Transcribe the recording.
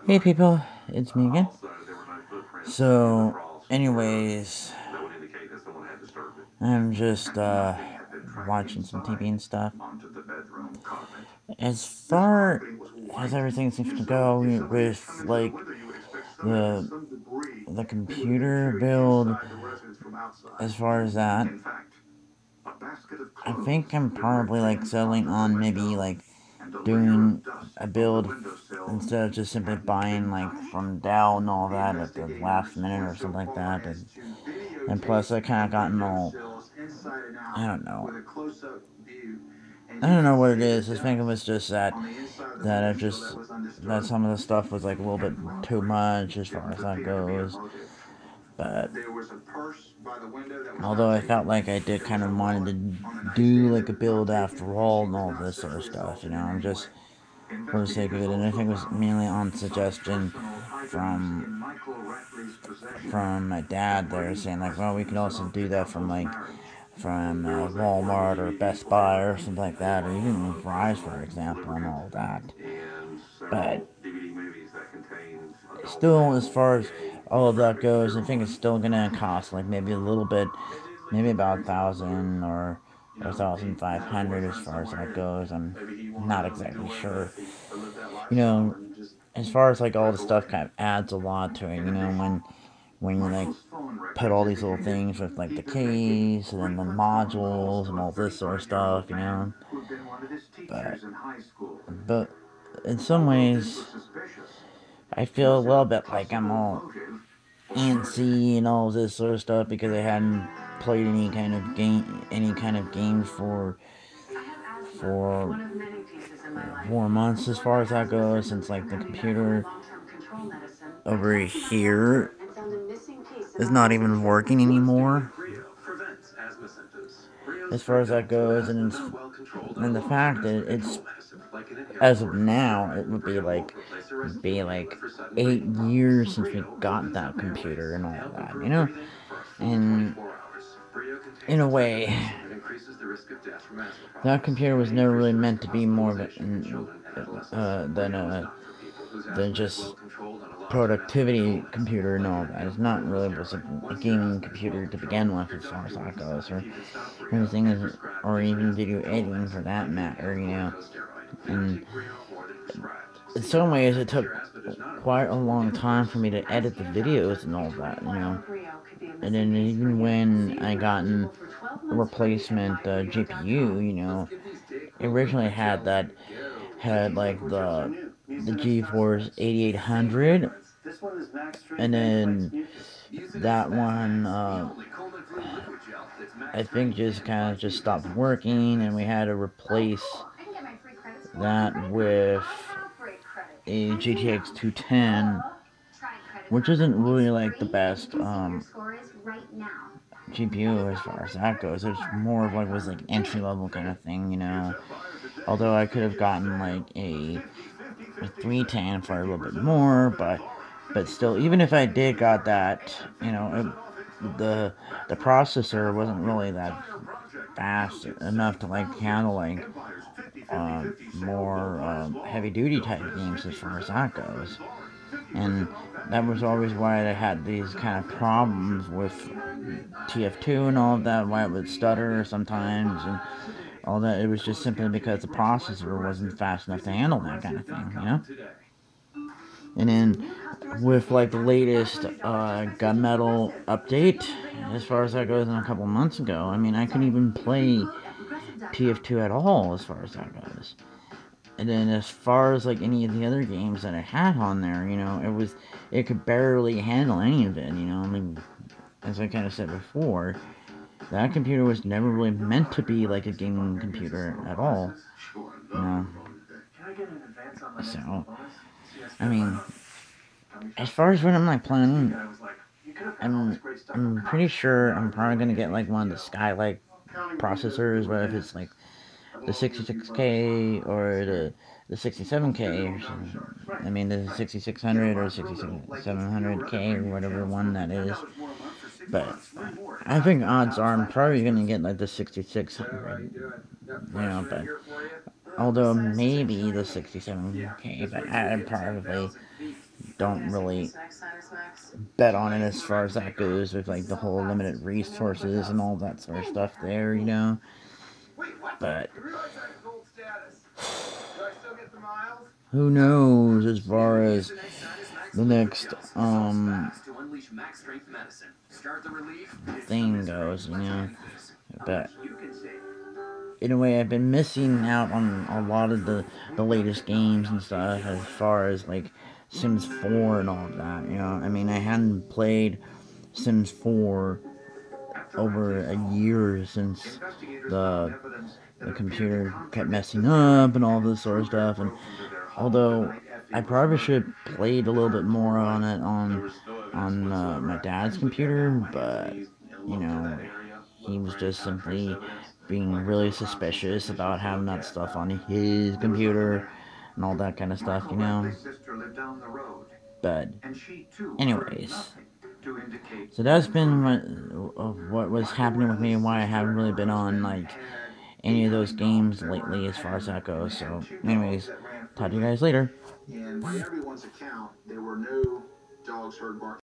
Hey people, it's me again. So, anyways, I'm just watching some TV and stuff. As far as everything seems to go with like the the computer build, as far as that, I think I'm probably like settling on maybe like doing a build instead of just simply buying like from Dell and all that at the last minute or something like that. And plus, I kind of gotten all, I don't know. I don't know what it is. I think it was just that I just that some of the stuff was like a little bit too much as far as that goes. But although I felt like I did kind of wanted to do like a build after all and all this sort of stuff, I'm just for the sake of it, and I think it was mainly on suggestion from my dad there, saying like, well, we could also do that from Walmart or Best Buy or something like that, or even Fry's, for example, and all that. But still, as far as all of that goes, I think it's still gonna cost like maybe a little bit, maybe about 1,000 or 1,500 as far as that goes. I'm not exactly sure. You know, as far as like all the stuff kind of adds a lot to it. When you like put all these little things with like the case and then the modules and all this sort of stuff. But but in some ways, I feel a little bit like I'm all antsy and all this sort of stuff because I hadn't played any kind of games for 4 months as far as that goes, since like the computer over here is not even working anymore as far as that goes, and the fact that it's, as of now, it would be like 8 years since we got that computer and all that. And in a way, that computer was never really meant to be more of than just productivity computer and all that. It's not really was a gaming computer to begin with, as far as that goes, or anything is, or even video editing for that matter. And in some ways, it took quite a long time for me to edit the videos and all that. And then even when I gotten a replacement GPU, it originally had like the GeForce 8800, and then that one I think just kind of just stopped working, and we had to replace that with a GTX 210, which isn't really like the best GPU as far as that goes. It's more of like was like entry level kind of thing. Although I could have gotten like a 310 for a little bit more, but still, even if I did got that, the processor wasn't really that fast enough to like handle like more heavy duty type games as far as that goes. And that was always why I had these kind of problems with TF2 and all of that, why it would stutter sometimes and all that. It was just simply because the processor wasn't fast enough to handle that kind of thing. And then with like the latest gunmetal update, as far as that goes, in a couple months ago, I mean, I couldn't even play TF2 at all as far as that goes. And then as far as like any of the other games that I had on there, it could barely handle any of it. I mean, as I kind of said before, that computer was never really meant to be like a gaming computer at all. You know, so I mean, as far as what I'm like planning, I'm pretty sure I'm probably gonna get like one of the Skylake processors, whether if it's like the 66K or the 67K or something. I mean the 6600 or 6700K or whatever one that is. But I think odds are I'm probably gonna get like the 6600. But Although maybe the 67K, but I probably don't really bet on it as far as that goes with like the whole limited resources and all that sort of stuff there, you know. But who knows as far as the next thing goes, you know. But in a way, I've been missing out on a lot of the latest games and stuff as far as like Sims 4 and all of that, you know. I mean, I hadn't played Sims 4 over a year since the the computer kept messing up and all this sort of stuff. And although I probably should have played a little bit more on it on my dad's computer, but you know, he was just simply being really suspicious about having that stuff on his computer and all that kind of stuff, you know. But anyways, so that's been what was happening with me and why I haven't really been on like any of those games lately as far as that goes. So anyways, talk to you guys later.